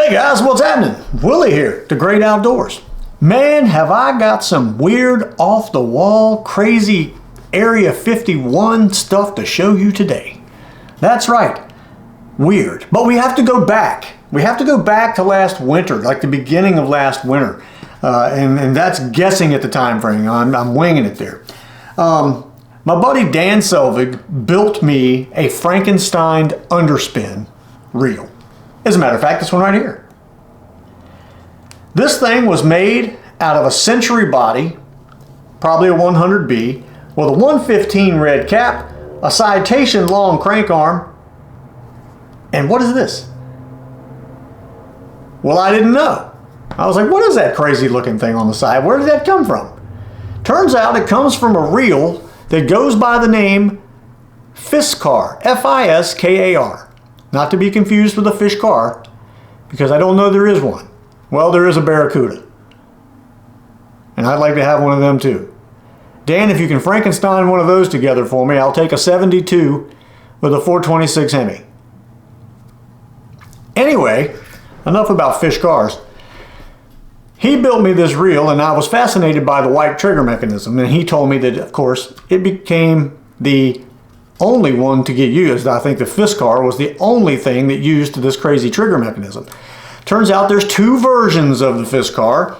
Hey guys, what's happening? Willie here, the Great Outdoors. Man, have I got some weird, off-the-wall, crazy Area 51 stuff to show you today. That's right, weird. But we have to go back. We have to go back to last winter, like the beginning of last winter. And that's guessing at the time frame. I'm winging it there. My buddy Dan Selvig built me a Frankenstein underspin reel. As a matter of fact, this one right here. This thing was made out of a Century body, probably a 100B, with a 115 red cap, a citation long crank arm, and what is this? Well, I didn't know. I was like, what is that crazy looking thing on the side? Where did that come from? Turns out it comes from a reel that goes by the name Fiskar, F-I-S-K-A-R. Not to be confused with a fish car, because I don't know there is one. Well, there is a Barracuda. And I'd like to have one of them too. Dan, if you can Frankenstein one of those together for me, I'll take a 72 with a 426 Hemi. Anyway, enough about fish cars. He built me this reel, and I was fascinated by the white trigger mechanism, and he told me that, of course, it became the only one to get used. I think the Fiskar was the only thing that used this crazy trigger mechanism. Turns out there's two versions of the Fiskar.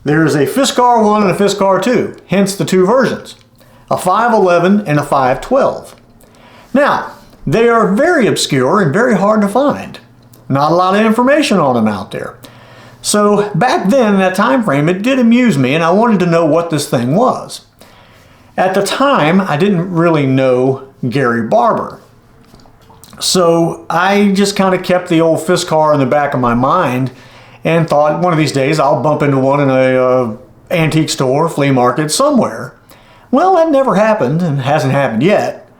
There's a Fiskar 1 and a Fiskar 2, hence the two versions, a 511 and a 512. Now, they are very obscure and very hard to find. Not a lot of information on them out there. So back then, in that time frame, it did amuse me, and I wanted to know what this thing was. At the time, I didn't really know Gary Barber. So I just kind of kept the old Fiskar in the back of my mind and thought one of these days I'll bump into one in a antique store, flea market, somewhere. Well, that never happened and hasn't happened yet.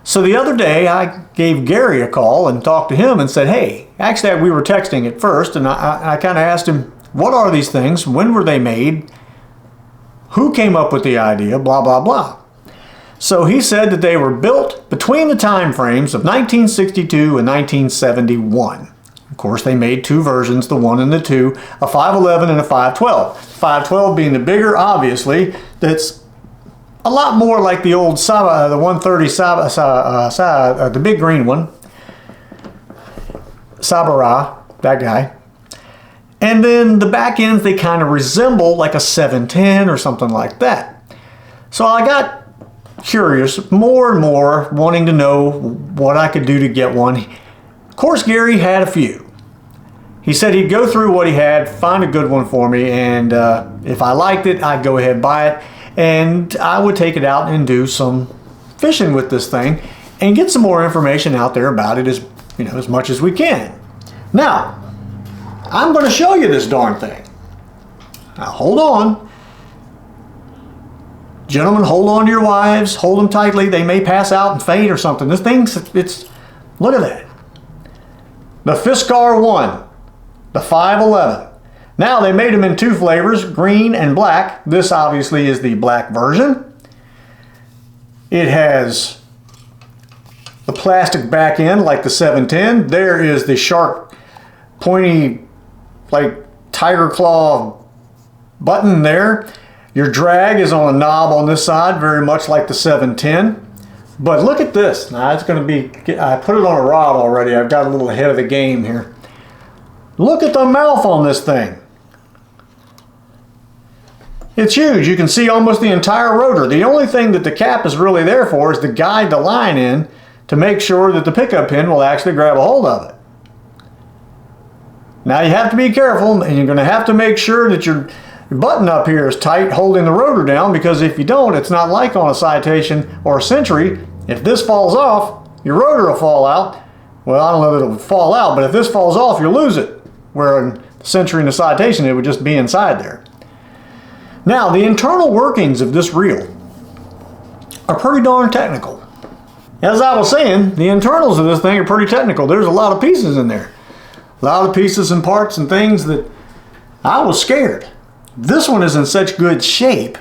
So the other day I gave Gary a call and talked to him and said, hey, actually we were texting at first, and I kind of asked him, what are these things? When were they made? Who came up with the idea? Blah, blah, blah. So he said that they were built between the time frames of 1962 and 1971. Of course, they made two versions, the 1 and the 2, a 511 and a 512. 512 being the bigger, obviously, that's a lot more like the old Saba, the 130 Saba, the big green one. Sabara, that guy. And then the back ends, they kind of resemble like a 710 or something like that. So I got curious more and more, wanting to know what I could do to get one. Of course, Gary had a few. He said he'd go through what he had, find a good one for me, and if I liked it, I'd go ahead and buy it, and I would take it out and do some fishing with this thing and get some more information out there about it as much as we can. Now, I'm going to show you this darn thing. Now, hold on. Gentlemen, hold on to your wives. Hold them tightly. They may pass out and faint or something. This thing's, look at that. The Fiskar 1, the 511. Now, they made them in two flavors, green and black. This obviously is the black version. It has the plastic back end like the 710. There is the sharp, pointy, like tiger claw button there. Your drag is on a knob on this side, very much like the 710. But look at this. Now it's going to be, I put it on a rod already. I've got a little ahead of the game here. Look at the mouth on this thing. It's huge. You can see almost the entire rotor. The only thing that the cap is really there for is to guide the line in to make sure that the pickup pin will actually grab a hold of it. Now you have to be careful, and you're going to have to make sure that your button up here is tight, holding the rotor down, because if you don't, it's not like on a Citation or a Century. If this falls off, your rotor will fall out. Well, I don't know that it'll fall out, but if this falls off, you'll lose it. Where in the Century and the Citation, it would just be inside there. Now, the internal workings of this reel are pretty darn technical. As I was saying, the internals of this thing are pretty technical. There's a lot of pieces in there. A lot of pieces and parts and things that I was scared. This one is in such good shape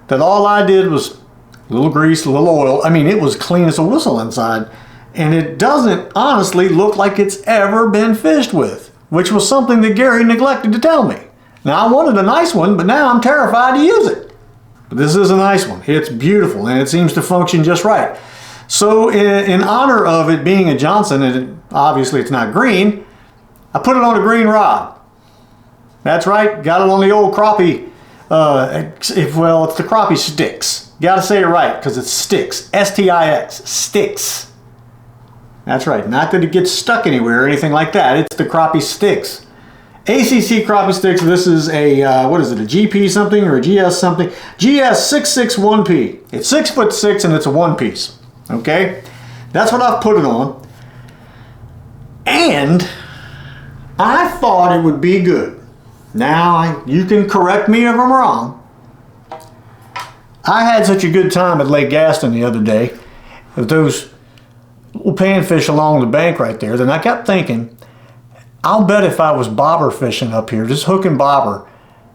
that all I did was a little grease, a little oil. I mean, it was clean as a whistle inside. And it doesn't honestly look like it's ever been fished with. which was something that Gary neglected to tell me. Now, I wanted a nice one, but now I'm terrified to use it. But this is a nice one. It's beautiful, and it seems to function just right. So in honor of it being a Johnson, and obviously it's not green, I put it on a green rod. That's right, got it on the old crappie, it's the crappie sticks. Gotta say it right, because it's sticks, S-T-I-X, sticks. That's right, not that it gets stuck anywhere or anything like that, it's the crappie sticks. ACC crappie sticks, this is a, what is it, a GP something or a GS something? GS661P. It's 6'6" and it's a one piece. Okay, that's what I've put it on, and I thought it would be good. Now, you can correct me if I'm wrong. I had such a good time at Lake Gaston the other day with those little panfish along the bank right there, then I kept thinking, I'll bet if I was bobber fishing up here, just hooking bobber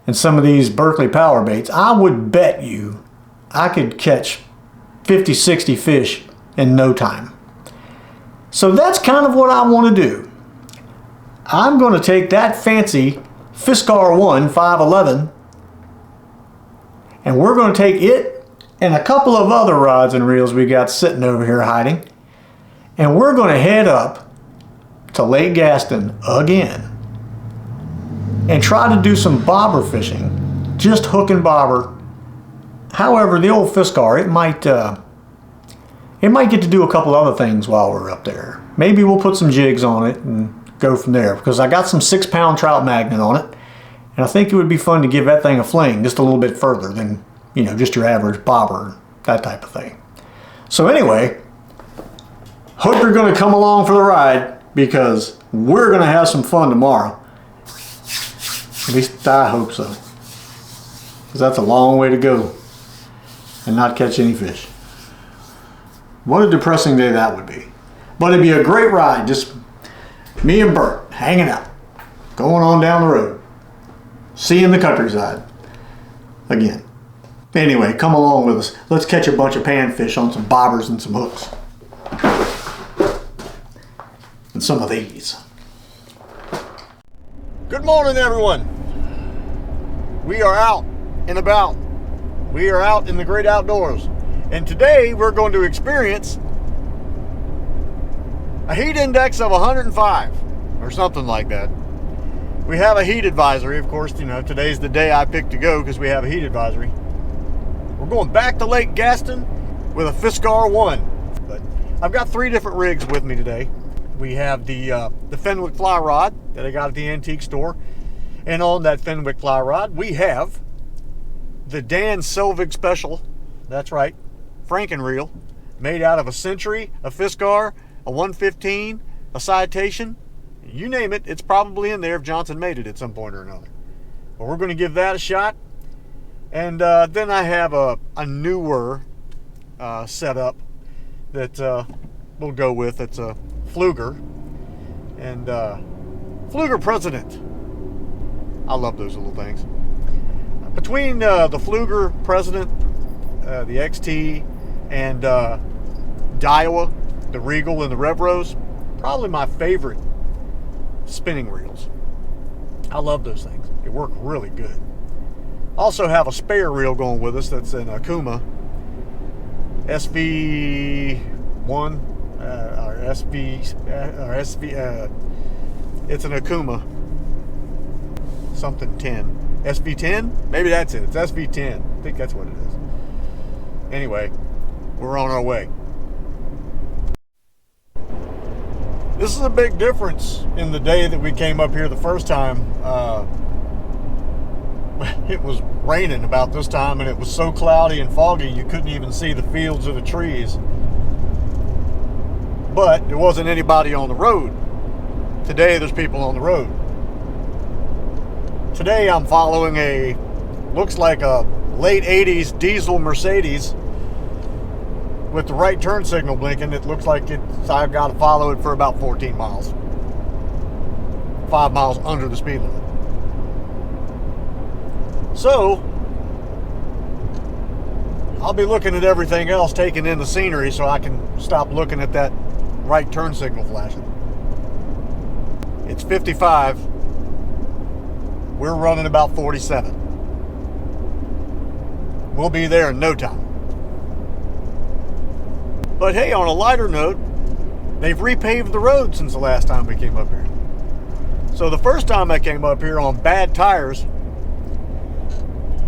and some of these Berkeley power baits, I would bet you I could catch 50, 60 fish in no time. So that's kind of what I want to do. I'm going to take that fancy Fiskar 1 511 and we're going to take it and a couple of other rods and reels we got sitting over here hiding, and we're going to head up to Lake Gaston again and try to do some bobber fishing, just hooking bobber. However, the old Fiskar, it might get to do a couple other things while we're up there. Maybe we'll put some jigs on it and go from there, because I got some 6-pound trout magnet on it, and I think it would be fun to give that thing a fling just a little bit further than, you know, just your average bobber, that type of thing. So anyway, hope you're going to come along for the ride, because we're going to have some fun tomorrow. At least I hope so, because that's a long way to go and not catch any fish. What a depressing day that would be. But it'd be a great ride, just me and Bert hanging out, going on down the road, seeing the countryside again. Anyway, come along with us. Let's catch a bunch of panfish on some bobbers and some hooks. And some of these. Good morning, everyone. We are out and about. We are out in the great outdoors. And today we're going to experience a heat index of 105 or something like that. We have a heat advisory, of course. You know, today's the day I picked to go because we have a heat advisory. We're going back to Lake Gaston with a Fiskar 1. But I've got 3 different rigs with me today. We have the Fenwick fly rod that I got at the antique store. And on that Fenwick fly rod, we have the Dan Selvig Special. That's right, Franken reel, made out of a Century, a Fiskar, a 115, a Citation. You name it, it's probably in there if Johnson made it at some point or another. But we're going to give that a shot. And then I have a newer setup that we'll go with. It's a Pfluger. And Pfluger President. I love those little things. Between the Pfluger President, the XT, and Daiwa, the Regal, and the Revros, probably my favorite spinning reels. I love those things. They work really good. Also have a spare reel going with us that's an Akuma SV1 or SV it's an Akuma something 10. SV10? Maybe that's it. It's SV10. I think that's what it is. Anyway, we're on our way. This is a big difference in the day that we came up here the first time. It was raining about this time, and it was so cloudy and foggy you couldn't even see the fields or the trees. But there wasn't anybody on the road. Today there's people on the road. Today I'm following looks like a late 80s diesel Mercedes with the right turn signal blinking. It looks like I've got to follow it for about 14 miles. 5 miles under the speed limit. So, I'll be looking at everything else, taking in the scenery so I can stop looking at that right turn signal flashing. It's 55. We're running about 47. We'll be there in no time. But hey, on a lighter note, they've repaved the road since the last time we came up here. So the first time I came up here on bad tires,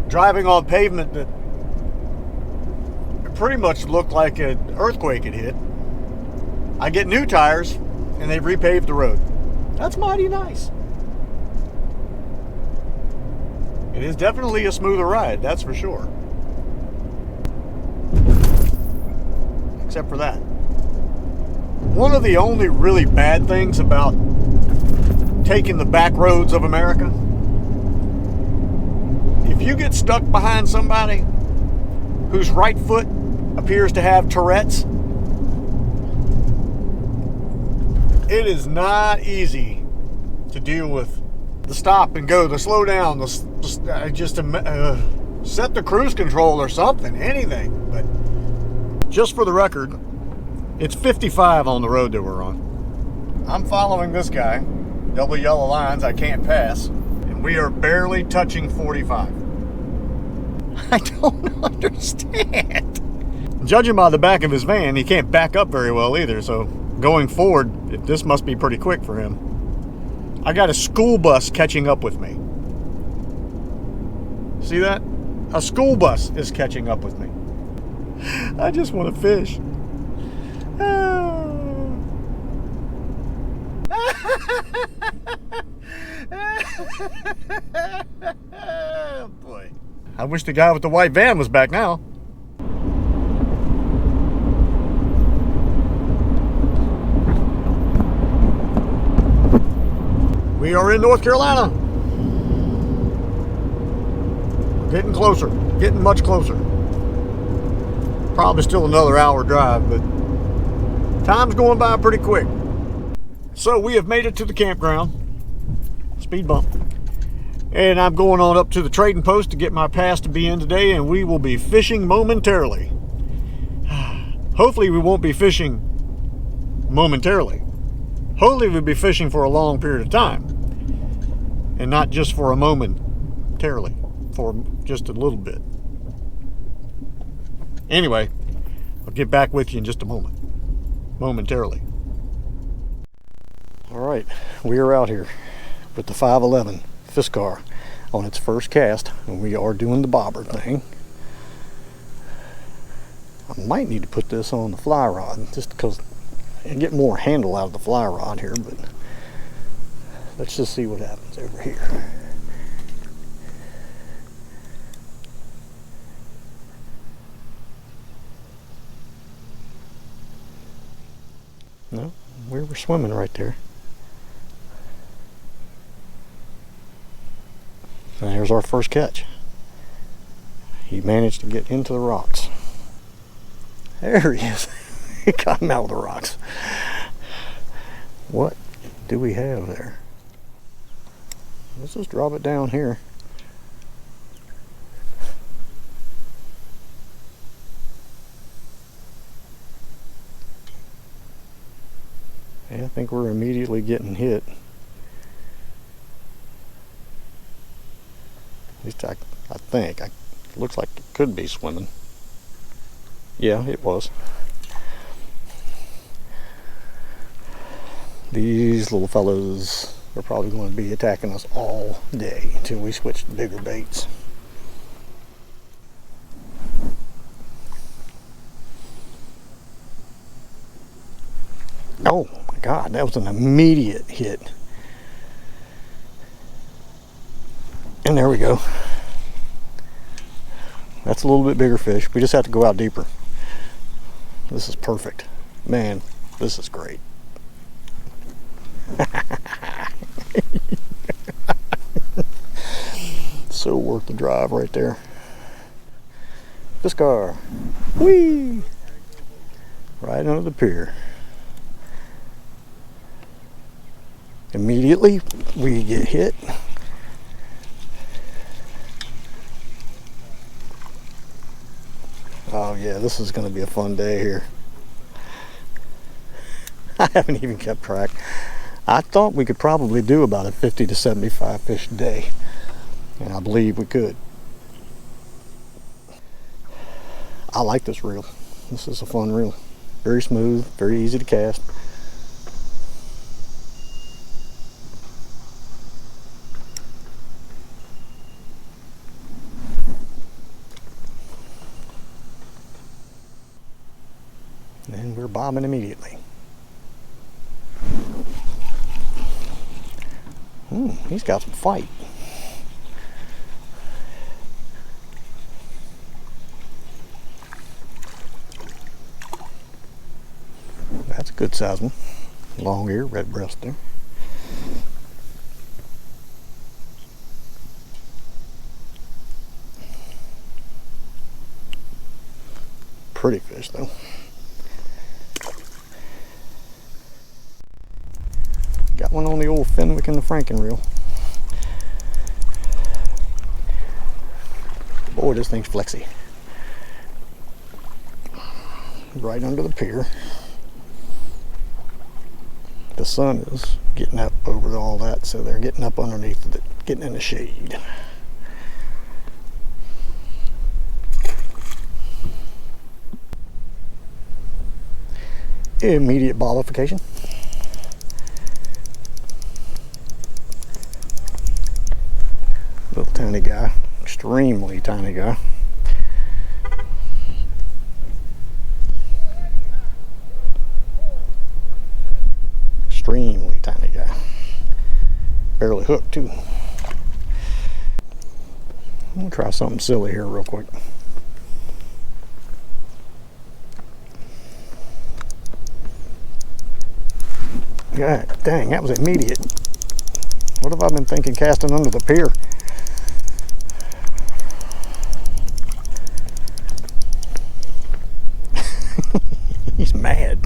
driving on pavement that pretty much looked like an earthquake had hit, I get new tires and they've repaved the road. That's mighty nice. It is definitely a smoother ride, that's for sure. Except for that. One of the only really bad things about taking the back roads of America, if you get stuck behind somebody whose right foot appears to have Tourette's, it is not easy to deal with the stop and go, the slow down, just set the cruise control or something, anything. But just for the record, it's 55 on the road that we're on. I'm following this guy, double yellow lines I can't pass, and we are barely touching 45. I don't understand. Judging by the back of his van, he can't back up very well either, so going forward, this must be pretty quick for him. I got a school bus catching up with me. See that? A school bus is catching up with me. I just want to fish. Oh, boy. I wish the guy with the white van was back now. We are in North Carolina. We're getting closer, getting much closer. Probably still another hour drive, but time's going by pretty quick. So we have made it to the campground. Speed bump. And I'm going on up to the trading post to get my pass to be in today, and we will be fishing momentarily. Hopefully we won't be fishing momentarily. Hopefully we'll be fishing for a long period of time. And not just for a momentarily. For just a little bit. Anyway, I'll get back with you in just a moment. Momentarily. Alright, we are out here with the 511 Fiskar on its first cast, and we are doing the bobber thing. I might need to put this on the fly rod just because I get more handle out of the fly rod here, but let's just see what happens over here. No, we were swimming right there. And here's our first catch. He managed to get into the rocks. There he is. He got him out of the rocks. What do we have there? Let's just drop it down here. Yeah, I think we're immediately getting hit. At least I think. It looks like it could be swimming. Yeah, it was. These little fellows are probably going to be attacking us all day until we switch to bigger baits. Oh my God, that was an immediate hit. And there we go. That's a little bit bigger fish. We just have to go out deeper. This is perfect. Man, this is great. So worth the drive right there. Fiskar. Whee! Right under the pier. Immediately we get hit. Oh yeah, this is going to be a fun day here. I haven't even kept track. I thought we could probably do about a 50 to 75 fish a day, and I believe we could. I like this reel. This is a fun reel. Very smooth, very easy to cast. And we're bobbing immediately. He's got some fight. That's a good size one. Long ear, red breast there. Pretty fish though. Got one on the old Fenwick and the Franken reel. Boy, this thing's flexy. Right under the pier. The sun is getting up over all that, so they're getting up underneath it, getting in the shade. Immediate bollification. Little tiny guy, extremely tiny guy. Extremely tiny guy. Barely hooked too. I'm gonna try something silly here real quick. God dang, that was immediate. What have I been thinking casting under the pier? He's mad.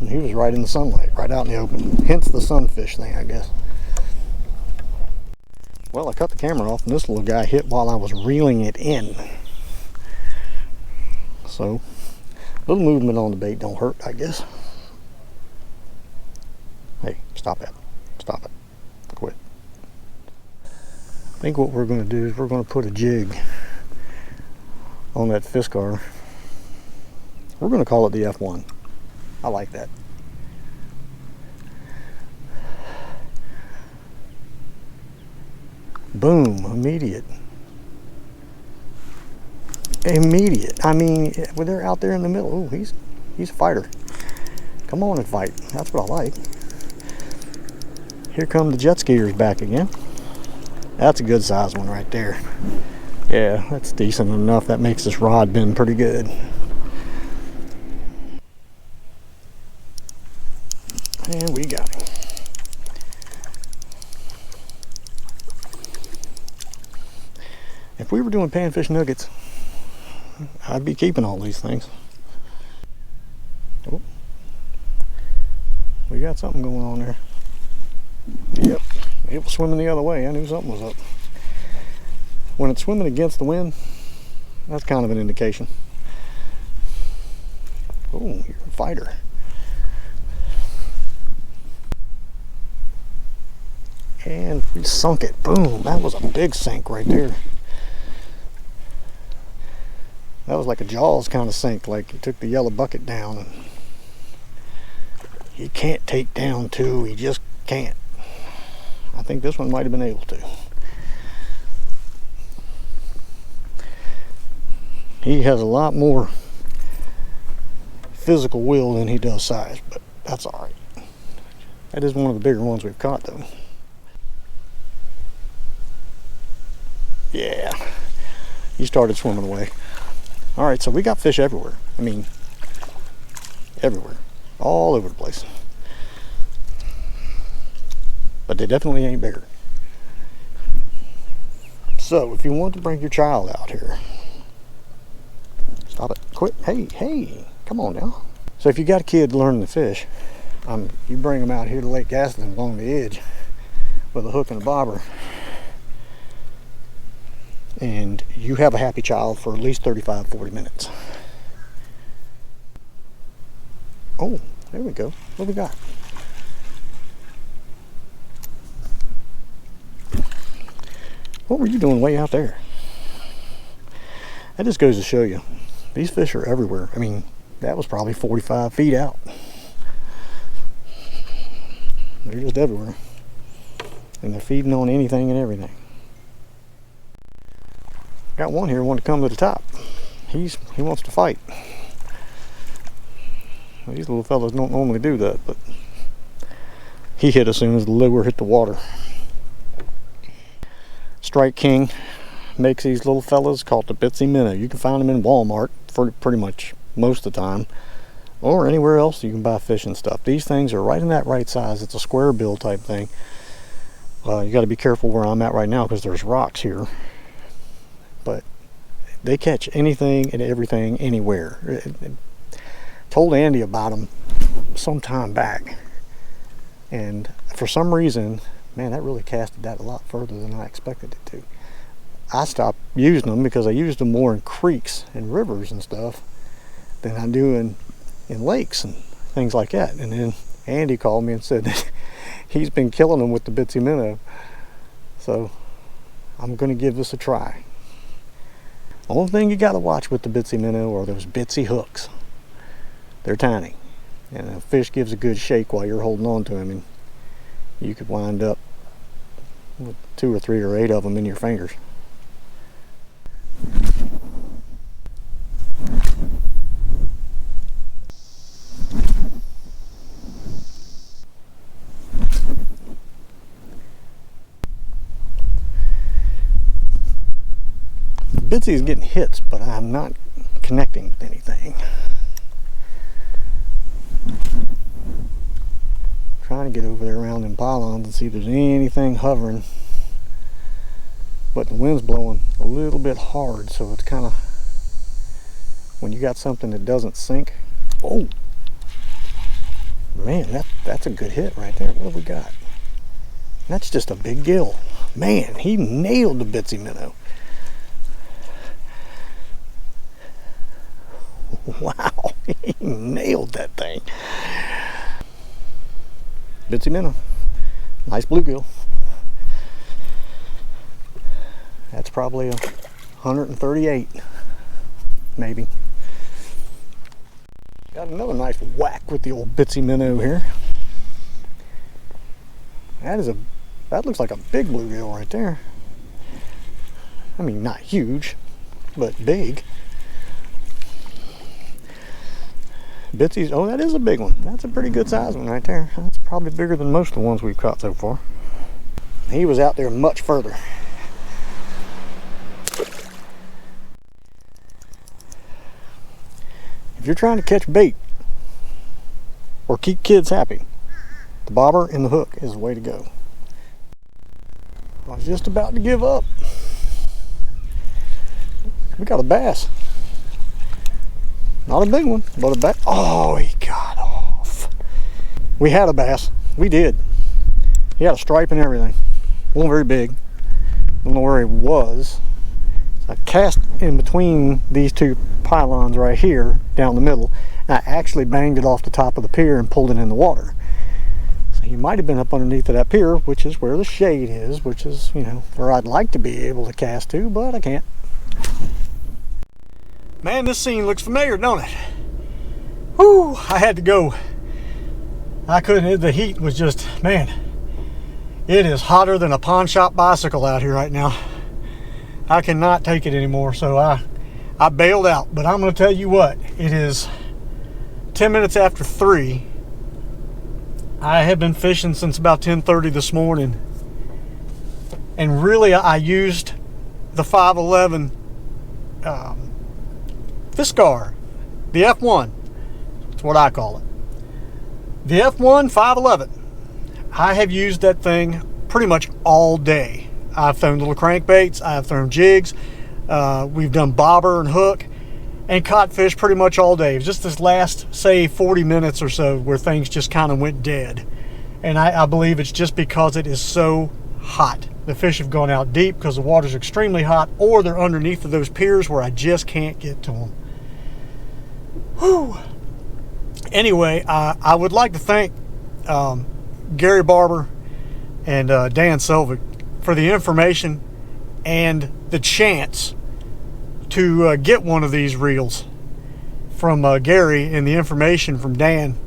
He was right in the sunlight, right out in the open. Hence the sunfish thing, I guess. Well, I cut the camera off and this little guy hit while I was reeling it in. So, a little movement on the bait don't hurt, I guess. Hey, stop it. Stop it. Quit. I think what we're going to do is we're going to put a jig on that Fiskar. We're going to call it the F1. I like that. Boom, immediate. Immediate. I mean, when they're out there in the middle, oh, he's a fighter. Come on and fight. That's what I like. Here come the jet skiers back again. That's a good size one right there. Yeah, that's decent enough. That makes this rod bend pretty good. And we got him. If we were doing panfish nuggets, I'd be keeping all these things. Oh, we got something going on there. Yep, it was swimming the other way. I knew something was up. When it's swimming against the wind, that's kind of an indication. Oh, you're a fighter. And we sunk it. Boom, that was a big sink right there. That was like a Jaws kind of sink, like you took the yellow bucket down and you can't take down two, you just can't. I think this one might have been able to. He has a lot more physical will than he does size, but that's all right. That is one of the bigger ones we've caught though. Yeah, he started swimming away. All right, so we got fish everywhere. I mean, everywhere, all over the place. But they definitely ain't bigger. So if you want to bring your child out here, stop it, quit, hey, come on now. So if you got a kid learning to fish, you bring them out here to Lake Gaston along the edge with a hook and a bobber, and you have a happy child for at least 35-40 minutes. Oh, there we go. What we got? What were you doing way out there? That just goes to show you, these fish are everywhere. I mean, that was probably 45 feet out. They're just everywhere. And they're feeding on anything and everything. Got one here want to come to the top. He wants to fight. These little fellas don't normally do that, but he hit as soon as the lure hit the water. Strike King makes these little fellas called the bitsy minnow. You can find them in Walmart for pretty much most of the time, or anywhere else you can buy fishing stuff. These things are right in that right size. It's a square bill type thing. You got to be careful where I'm at right now because there's rocks here, but they catch anything and everything anywhere. Told Andy about them some time back, and for some reason, man, that really casted that a lot further than I expected it to. I stopped using them because I used them more in creeks and rivers and stuff than I do in lakes and things like that. And then Andy called me and said that he's been killing them with the bitsy minnow. So I'm going to give this a try. Only thing you got to watch with the bitsy minnow are those bitsy hooks. They're tiny, and a fish gives a good shake while you're holding on to him, and you could wind up with 2 or 3 or 8 of them in your fingers. Bitsy is getting hits, but I'm not connecting with anything. Trying to get over there around them pylons and see if there's anything hovering, but the wind's blowing a little bit hard, so it's kind of, when you got something that doesn't sink. Oh man, that's a good hit right there. What have we got? That's just a big gill. Man, he nailed the bitsy minnow. Wow, he nailed that thing. Bitsy minnow, nice bluegill. That's probably 138, maybe. Got another nice whack with the old bitsy minnow here. That looks like a big bluegill right there. I mean, not huge, but big. Bitsy's, oh, that is a big one. That's a pretty good size one right there. That's probably bigger than most of the ones we've caught so far. He was out there much further. If you're trying to catch bait or keep kids happy, the bobber and the hook is the way to go. I was just about to give up. We got a bass. Not a big one, but a bass. Oh, he got off. We had a bass. We did. He had a stripe and everything. Wasn't very big. Don't know where he was. So I cast in between these two pylons right here, down the middle. And I actually banged it off the top of the pier and pulled it in the water. So he might have been up underneath of that pier, which is where the shade is, which is, you know, where I'd like to be able to cast to, but I can't. Man, this scene looks familiar, don't it? Whew, I had to go. I couldn't, the heat was just, man, it is hotter than a pawn shop bicycle out here right now. I cannot take it anymore, so I bailed out. But I'm going to tell you what, it is 10 minutes after 3. I have been fishing since about 10:30 this morning. And really, I used the 511 Fiskar, the F1. That's what I call it. The F1 511. I have used that thing pretty much all day. I've thrown little crankbaits, I've thrown jigs, we've done bobber and hook, and caught fish pretty much all day. It was just this last, say, 40 minutes or so where things just kind of went dead. And I believe it's just because it is so hot. The fish have gone out deep because the water's extremely hot, or they're underneath of those piers where I just can't get to them. Whew. Anyway, I would like to thank Gary Barber and Dan Selvig for the information and the chance to get one of these reels from Gary and the information from Dan.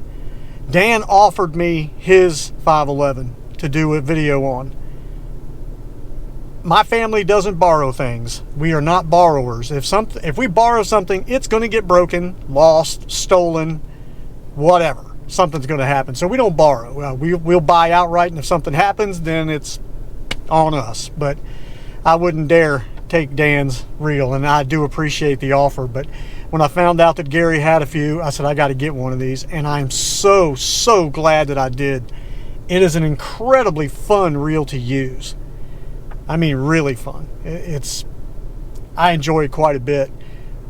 Dan offered me his 511 to do a video on. My family doesn't borrow things. We are not borrowers. If we borrow something, it's going to get broken, lost, stolen, whatever. Something's going to happen. So we don't borrow. We'll buy outright, and if something happens, then it's on us. But I wouldn't dare take Dan's reel, and I do appreciate the offer. But when I found out that Gary had a few, I said, I got to get one of these, and I'm so glad that I did. It is an incredibly fun reel to use. I mean, really fun. I enjoy it quite a bit.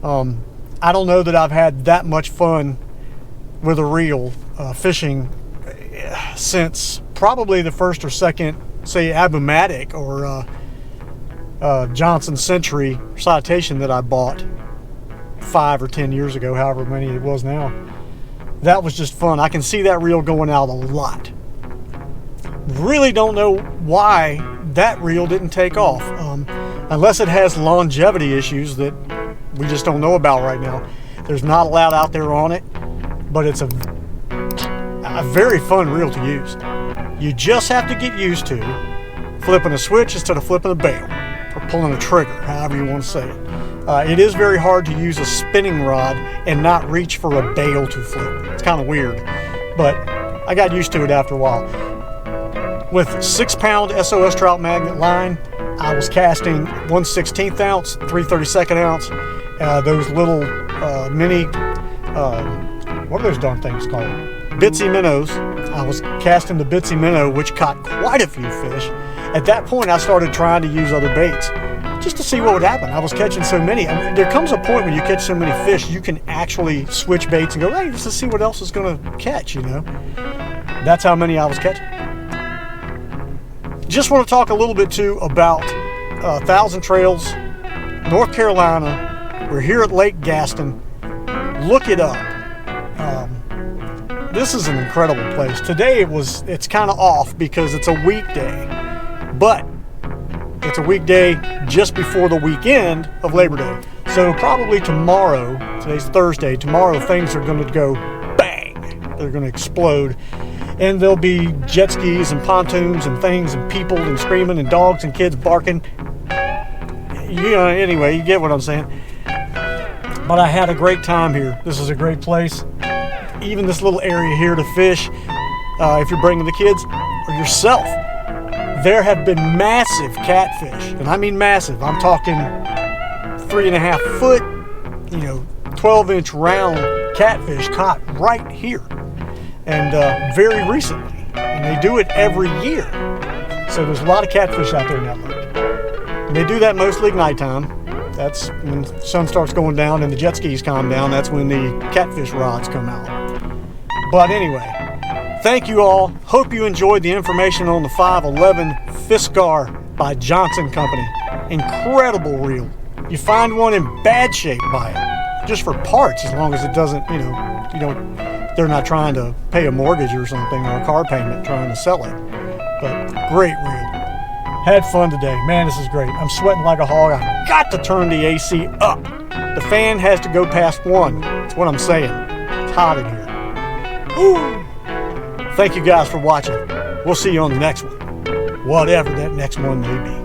I don't know that I've had that much fun with a reel fishing since probably the first or second, say, Abumatic or Johnson Century citation that I bought 5 or 10 years ago, however many it was now. That was just fun. I can see that reel going out a lot. Really don't know why that reel didn't take off, unless it has longevity issues that we just don't know about right now. There's not a lot out there on it, but it's a very fun reel to use. You just have to get used to flipping a switch instead of flipping a bail, or pulling a trigger, however you want to say it. It is very hard to use a spinning rod and not reach for a bail to flip. It's kind of weird, but I got used to it after a while. With 6-pound SOS trout magnet line, I was casting 1/16 ounce, 3/32 ounce, those little mini, what are those darn things called? Bitsy minnows. I was casting the Bitsy minnow, which caught quite a few fish. At that point, I started trying to use other baits just to see what would happen. I was catching so many. I mean, there comes a point when you catch so many fish, you can actually switch baits and go, hey, just to see what else is going to catch, you know? That's how many I was catching. Just want to talk a little bit too about Thousand Trails, North Carolina. We're here at Lake Gaston. Look it up. This is an incredible place. Today it's kind of off because it's a weekday, but it's a weekday just before the weekend of Labor Day. So probably tomorrow, today's Thursday, tomorrow things are going to go bang. They're going to explode. And there'll be jet skis and pontoons and things and people and screaming and dogs and kids barking. You know, anyway, you get what I'm saying. But I had a great time here. This is a great place. Even this little area here to fish, if you're bringing the kids or yourself. There have been massive catfish, and I mean massive. I'm talking 3.5 foot, 12-inch round catfish caught right here. And very recently, and they do it every year. So there's a lot of catfish out there in that lake. And they do that mostly at nighttime. That's when the sun starts going down and the jet skis calm down. That's when the catfish rods come out. But anyway, thank you all. Hope you enjoyed the information on the 511 Fiskar by Johnson Company. Incredible reel. You find one in bad shape, buy it. Just for parts, as long as it doesn't, they're not trying to pay a mortgage or something or a car payment trying to sell it. But great reel. Had fun today. Man, this is great. I'm sweating like a hog. I've got to turn the AC up. The fan has to go past 1. That's what I'm saying. It's hot in here. Woo. Thank you guys for watching. We'll see you on the next one. Whatever that next one may be.